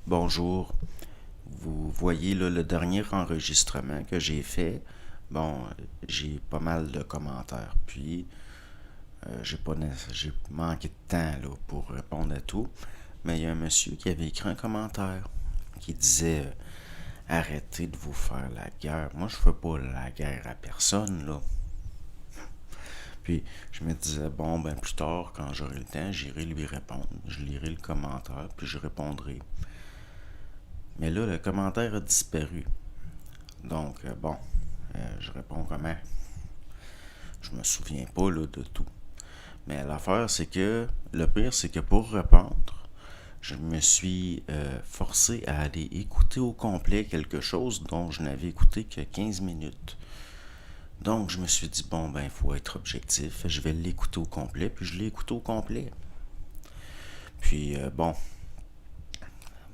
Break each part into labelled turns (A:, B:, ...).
A: Bonjour. Vous voyez là, le dernier enregistrement que j'ai fait. Bon, j'ai pas mal de commentaires. Puis, j'ai manqué de temps là, pour répondre à tout. Mais il y a un monsieur qui avait écrit un commentaire qui disait arrêtez de vous faire la guerre. Moi, je fais pas la guerre à personne, là. Puis, je me disais, bon, ben plus tard, quand j'aurai le temps, j'irai lui répondre. Je lirai le commentaire, puis je répondrai. Mais là, le commentaire a disparu. Donc, je réponds comment? Je me souviens pas là, de tout. Mais l'affaire, c'est que le pire, c'est que pour répondre, je me suis forcé à aller écouter au complet quelque chose dont je n'avais écouté que 15 minutes. Donc, je me suis dit, bon, ben, il faut être objectif. Je vais l'écouter au complet, puis je l'ai écouté au complet. Puis,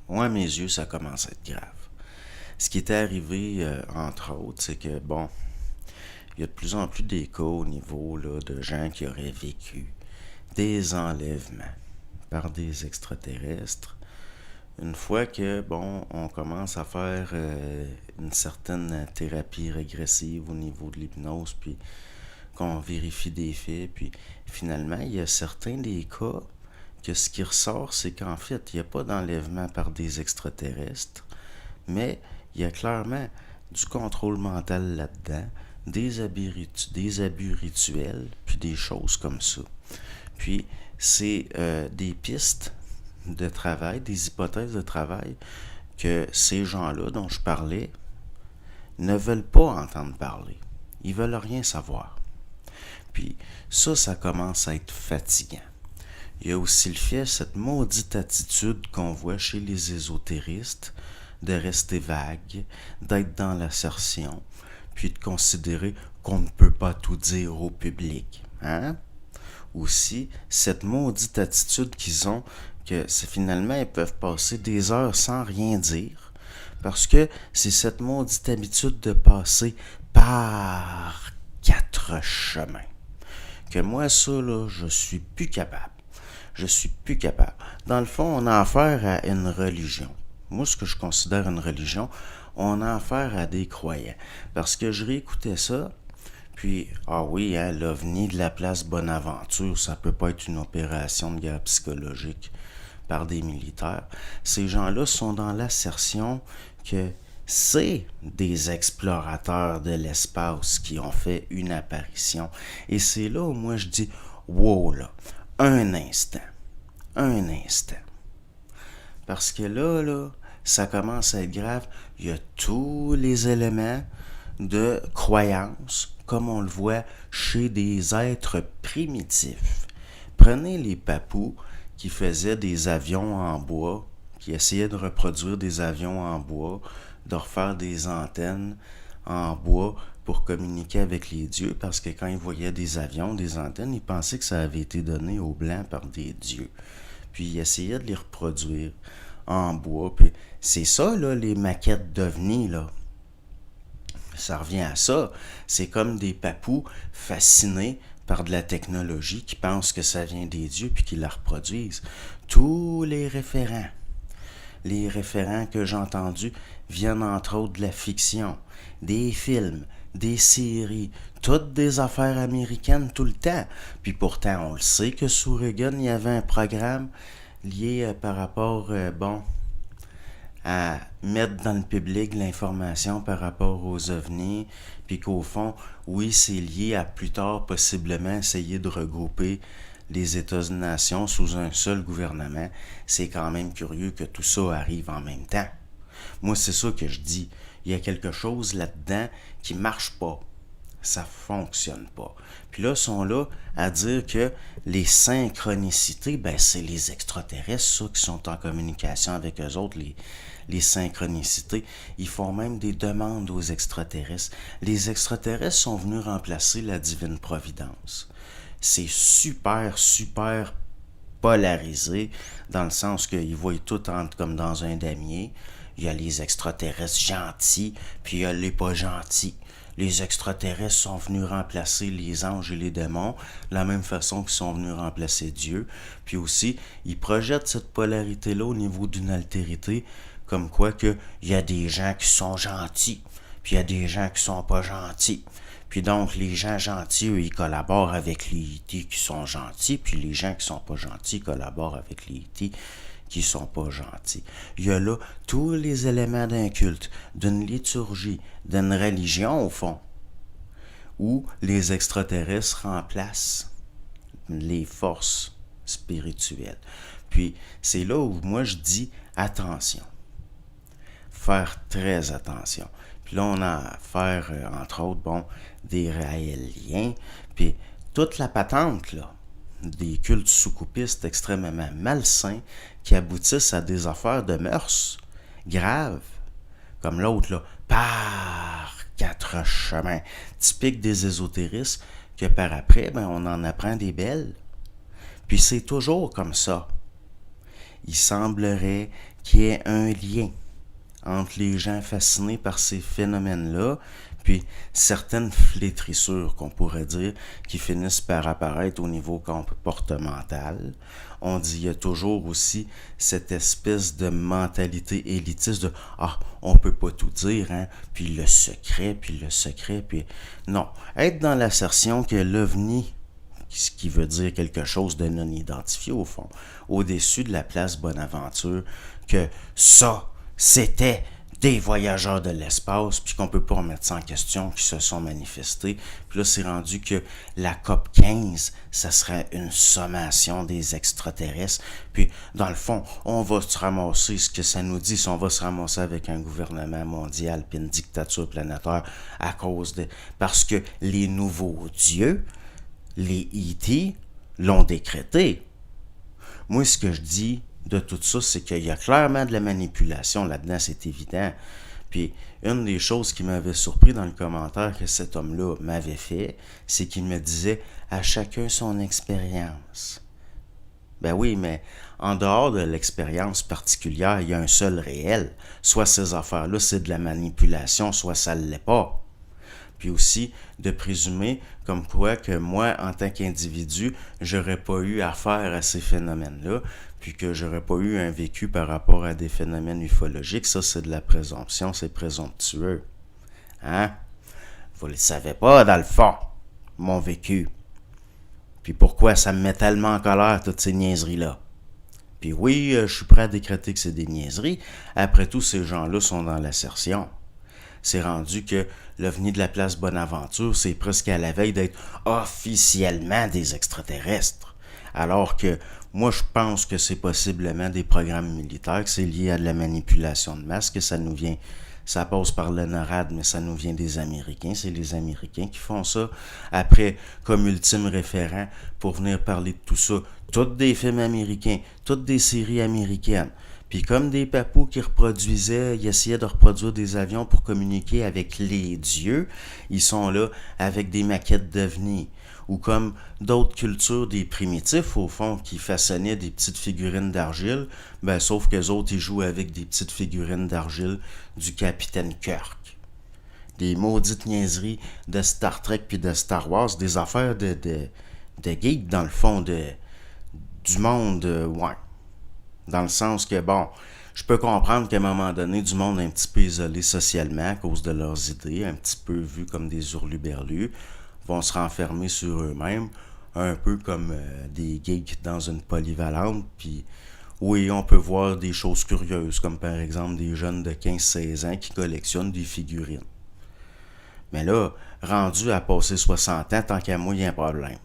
A: moi, à mes yeux, ça commence à être grave. Ce qui était arrivé, entre autres, c'est que, bon, il y a de plus en plus des cas au niveau là, de gens qui auraient vécu des enlèvements par des extraterrestres. Une fois que, bon, on commence à faire une certaine thérapie régressive au niveau de l'hypnose, puis qu'on vérifie des faits, puis finalement, il y a certains des cas que ce qui ressort, c'est qu'en fait, il n'y a pas d'enlèvement par des extraterrestres, mais il y a clairement du contrôle mental là-dedans, des abus rituels, puis des choses comme ça. Puis, c'est des pistes de travail, des hypothèses de travail que ces gens-là dont je parlais ne veulent pas entendre parler. Ils veulent rien savoir. Puis, ça commence à être fatigant. Il y a aussi le fait, cette maudite attitude qu'on voit chez les ésotéristes, de rester vague, d'être dans l'assertion, puis de considérer qu'on ne peut pas tout dire au public. Hein? Aussi, cette maudite attitude qu'ils ont, que c'est finalement, ils peuvent passer des heures sans rien dire, parce que c'est cette maudite habitude de passer par quatre chemins. Que moi, ça, là, je suis plus capable. Je suis plus capable. Dans le fond, on a affaire à une religion. Moi, ce que je considère une religion, on a affaire à des croyants. Parce que je réécoutais ça, puis, ah oui, hein, l'OVNI de la place Bonaventure, ça peut pas être une opération de guerre psychologique par des militaires. Ces gens-là sont dans l'assertion que c'est des explorateurs de l'espace qui ont fait une apparition. Et c'est là où moi je dis, wow là, un instant, un instant. Parce que là, ça commence à être grave. Il y a tous les éléments de croyance, comme on le voit chez des êtres primitifs. Prenez les papous qui faisaient des avions en bois, qui essayaient de reproduire des avions en bois, de refaire des antennes en bois pour communiquer avec les dieux, parce que quand ils voyaient des avions, des antennes, ils pensaient que ça avait été donné aux Blancs par des dieux. Puis ils essayaient de les reproduire en bois. Puis c'est ça, là, les maquettes d'OVNI, là. Ça revient à ça. C'est comme des papous fascinés par de la technologie qui pensent que ça vient des dieux puis qui la reproduisent. Tous les référents que j'ai entendus viennent entre autres de la fiction, des films, des séries, toutes des affaires américaines tout le temps. Puis pourtant, on le sait que sous Reagan, il y avait un programme lié par rapport, à mettre dans le public l'information par rapport aux ovnis, puis qu'au fond, oui, c'est lié à plus tard possiblement essayer de regrouper les États-nations sous un seul gouvernement. C'est quand même curieux que tout ça arrive en même temps. Moi, c'est ça que je dis. Il y a quelque chose là-dedans qui marche pas. Ça fonctionne pas. Puis là, ils sont là à dire que les synchronicités, ben c'est les extraterrestres, ça, qui sont en communication avec eux autres, les synchronicités. Ils font même des demandes aux extraterrestres. Les extraterrestres sont venus remplacer la divine providence. C'est super, super polarisé, dans le sens qu'ils voient tout comme dans un damier. Il y a les extraterrestres gentils, puis il y a les pas gentils. les extraterrestres sont venus remplacer les anges et les démons, de la même façon qu'ils sont venus remplacer Dieu. Puis aussi, ils projettent cette polarité-là au niveau d'une altérité, comme quoi que il y a des gens qui sont gentils, puis il y a des gens qui sont pas gentils. Puis donc, les gens gentils, eux, ils collaborent avec les E.T. qui sont gentils, puis les gens qui sont pas gentils collaborent avec les E.T. qui sont pas gentils. Il y a là tous les éléments d'un culte, d'une liturgie, d'une religion, au fond, où les extraterrestres remplacent les forces spirituelles. Puis, c'est là où moi je dis attention. Faire très attention. Puis là, on a affaire, entre autres, des Raéliens, puis toute la patente, là, des cultes soucoupistes extrêmement malsains qui aboutissent à des affaires de mœurs graves, comme l'autre, là, par 4 chemins, typique des ésotéristes, que par après, on en apprend des belles. Puis c'est toujours comme ça. Il semblerait qu'il y ait un lien entre les gens fascinés par ces phénomènes-là, puis certaines flétrissures, qu'on pourrait dire, qui finissent par apparaître au niveau comportemental. On dit, il y a toujours aussi cette espèce de mentalité élitiste de « Ah, on peut pas tout dire, hein, puis le secret, puis... » Non, être dans l'assertion que l'OVNI, ce qui veut dire quelque chose de non identifié au fond, au-dessus de la place Bonaventure, que ça, c'était des voyageurs de l'espace, puis qu'on peut pas remettre ça en question, qui se sont manifestés. Puis là, c'est rendu que la COP 15, ça serait une sommation des extraterrestres. Puis, dans le fond, on va se ramasser, ce que ça nous dit, si on va se ramasser avec un gouvernement mondial, puis une dictature planétaire, à cause de... Parce que les nouveaux dieux, les E.T., l'ont décrété. Moi, ce que je dis de tout ça, c'est qu'il y a clairement de la manipulation là-dedans, c'est évident. Puis, une des choses qui m'avait surpris dans le commentaire que cet homme-là m'avait fait, c'est qu'il me disait « à chacun son expérience ». Ben oui, mais en dehors de l'expérience particulière, il y a un seul réel. Soit ces affaires-là, c'est de la manipulation, soit ça ne l'est pas. Puis aussi, de présumer comme quoi que moi, en tant qu'individu, j'aurais pas eu affaire à ces phénomènes-là, puis que j'aurais pas eu un vécu par rapport à des phénomènes ufologiques, ça c'est de la présomption, c'est présomptueux. Hein? Vous le savez pas, dans le fond, mon vécu. Puis pourquoi ça me met tellement en colère, toutes ces niaiseries-là? Puis oui, je suis prêt à décréter que c'est des niaiseries. Après tout, ces gens-là sont dans l'assertion. C'est rendu que l'OVNI de la place Bonaventure, c'est presque à la veille d'être officiellement des extraterrestres. Alors que moi, je pense que c'est possiblement des programmes militaires, que c'est lié à de la manipulation de masse, que ça nous vient, ça passe par le NORAD, mais ça nous vient des Américains. C'est les Américains qui font ça. Après, comme ultime référent, pour venir parler de tout ça, toutes des films américains, toutes des séries américaines. Puis comme des papous qui reproduisaient, ils essayaient de reproduire des avions pour communiquer avec les dieux, ils sont là avec des maquettes d'OVNI. Ou comme d'autres cultures, des primitifs, au fond, qui façonnaient des petites figurines d'argile, sauf qu'eux autres, ils jouent avec des petites figurines d'argile du capitaine Kirk. Des maudites niaiseries de Star Trek puis de Star Wars, des affaires de geeks, dans le fond, du monde, ouais. Dans le sens que, je peux comprendre qu'à un moment donné, du monde un petit peu isolé socialement à cause de leurs idées, un petit peu vu comme des hurluberlus, vont se renfermer sur eux-mêmes, un peu comme des geeks dans une polyvalente, puis oui, on peut voir des choses curieuses, comme par exemple des jeunes de 15-16 ans qui collectionnent des figurines. Mais là, rendu à passer 60 ans, tant qu'à moi, il y a un problème.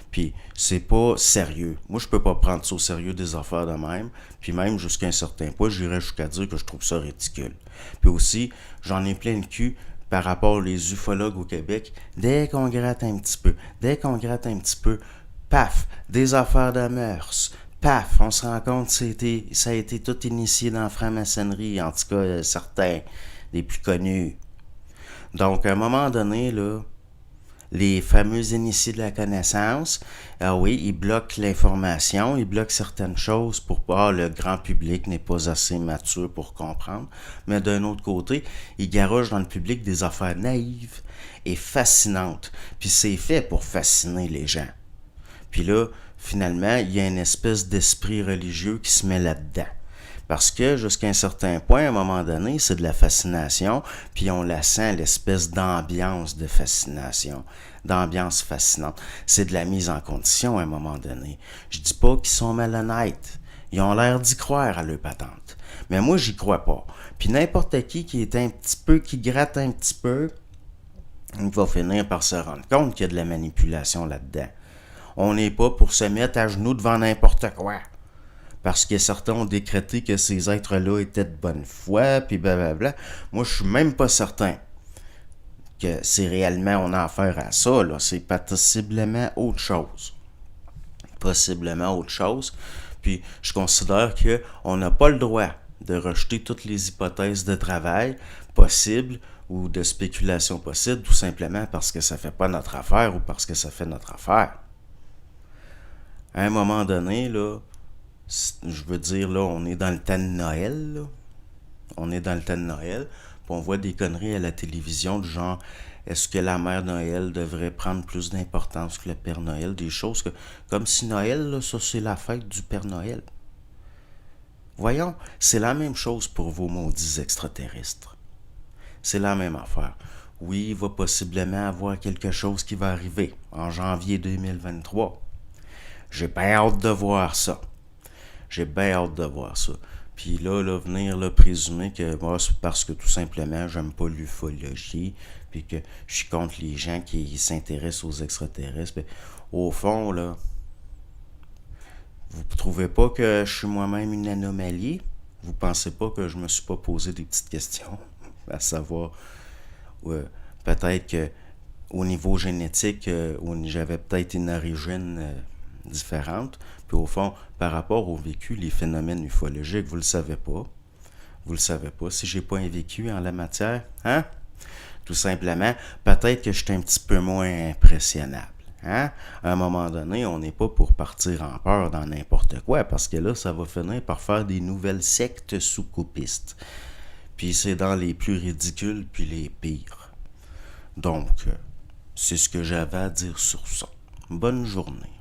A: Puis c'est pas sérieux. Moi, je peux pas prendre ça au sérieux des affaires de même. Puis même jusqu'à un certain point, j'irais jusqu'à dire que je trouve ça ridicule. Puis aussi, j'en ai plein le cul par rapport aux ufologues au Québec. Dès qu'on gratte un petit peu, paf, des affaires de mœurs. Paf, on se rend compte que ça a été tout initié dans la franc-maçonnerie, en tout cas certains, les plus connus. Donc, à un moment donné, là, les fameux initiés de la connaissance, ah oui, ils bloquent l'information, ils bloquent certaines choses pour pas, le grand public n'est pas assez mature pour comprendre, mais d'un autre côté, ils garochent dans le public des affaires naïves et fascinantes, puis c'est fait pour fasciner les gens. Puis là, finalement, il y a une espèce d'esprit religieux qui se met là-dedans. Parce que jusqu'à un certain point, à un moment donné, c'est de la fascination, puis on la sent, l'espèce d'ambiance de fascination, d'ambiance fascinante. C'est de la mise en condition à un moment donné. Je dis pas qu'ils sont malhonnêtes. Ils ont l'air d'y croire à leur patente. Mais moi, j'y crois pas. Puis n'importe qui est un petit peu, qui gratte un petit peu, il va finir par se rendre compte qu'il y a de la manipulation là-dedans. On n'est pas pour se mettre à genoux devant n'importe quoi. Parce que certains ont décrété que ces êtres-là étaient de bonne foi, puis blablabla. Moi, je suis même pas certain que c'est réellement on a affaire à ça, là. C'est possiblement autre chose. Possiblement autre chose. Puis, je considère qu'on n'a pas le droit de rejeter toutes les hypothèses de travail possibles ou de spéculation possible, tout simplement parce que ça fait pas notre affaire ou parce que ça fait notre affaire. À un moment donné, là, je veux dire, là, on est dans le temps de Noël, là. On est dans le temps de Noël, puis on voit des conneries à la télévision du genre, est-ce que la mère Noël devrait prendre plus d'importance que le Père Noël? Des choses que, comme si Noël, là, ça c'est la fête du Père Noël. Voyons, c'est la même chose pour vos maudits extraterrestres. C'est la même affaire. Oui, il va possiblement avoir quelque chose qui va arriver en janvier 2023. J'ai bien hâte de voir ça. J'ai bien hâte de voir ça. Puis là, venir présumer que moi, c'est parce que tout simplement, j'aime pas l'ufologie, puis que je suis contre les gens qui s'intéressent aux extraterrestres. Puis, au fond, là, vous trouvez pas que je suis moi-même une anomalie? Vous pensez pas que je me suis pas posé des petites questions? À savoir, peut-être que au niveau génétique, j'avais peut-être une origine différentes. Puis au fond, par rapport au vécu, les phénomènes ufologiques, vous le savez pas. Vous le savez pas. Si j'ai pas un vécu en la matière, hein? Tout simplement, peut-être que je suis un petit peu moins impressionnable. Hein? À un moment donné, on n'est pas pour partir en peur dans n'importe quoi, parce que là, ça va finir par faire des nouvelles sectes sous-coupistes. Puis c'est dans les plus ridicules, puis les pires. Donc, c'est ce que j'avais à dire sur ça. Bonne journée.